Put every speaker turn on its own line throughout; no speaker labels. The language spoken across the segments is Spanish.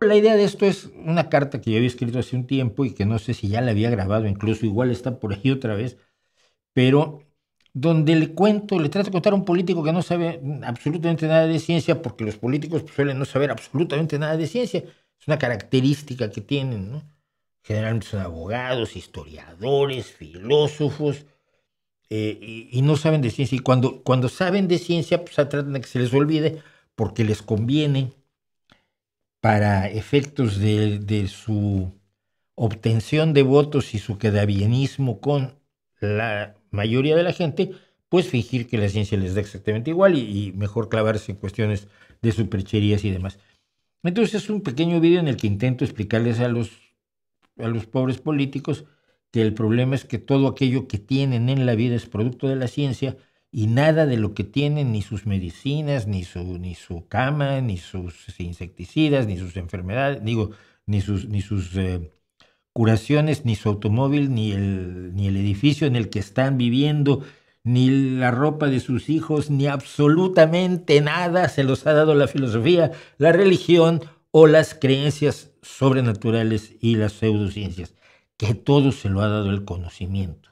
La idea de esto es una carta que yo había escrito hace un tiempo y que no sé si ya la había grabado, incluso igual está por ahí otra vez, pero donde le trato de contar a un político que no sabe absolutamente nada de ciencia, porque los políticos pues, suelen no saber absolutamente nada de ciencia. Es una característica que tienen, ¿no? Generalmente son abogados, historiadores, filósofos, y no saben de ciencia. Y cuando saben de ciencia, pues tratan de que se les olvide porque les conviene para efectos de su obtención de votos y su quedabienismo con la mayoría de la gente, pues fingir que la ciencia les da exactamente igual y mejor clavarse en cuestiones de supercherías y demás. Entonces es un pequeño video en el que intento explicarles a los pobres políticos que el problema es que todo aquello que tienen en la vida es producto de la ciencia y nada de lo que tienen, ni sus medicinas, ni su cama, ni sus insecticidas, ni sus enfermedades, digo, ni sus curaciones, ni su automóvil, ni el edificio en el que están viviendo, ni la ropa de sus hijos, ni absolutamente nada se los ha dado la filosofía, la religión o las creencias sobrenaturales y las pseudociencias, que todo se lo ha dado el conocimiento.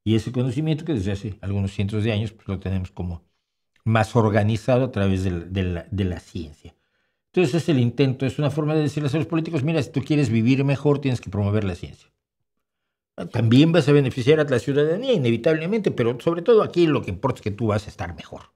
Y ese conocimiento que desde hace algunos cientos de años pues lo tenemos como más organizado a través de la ciencia. Entonces es el intento, es una forma de decirles a los políticos, mira, si tú quieres vivir mejor, tienes que promover la ciencia. También vas a beneficiar a la ciudadanía, inevitablemente, pero sobre todo aquí lo que importa es que tú vas a estar mejor.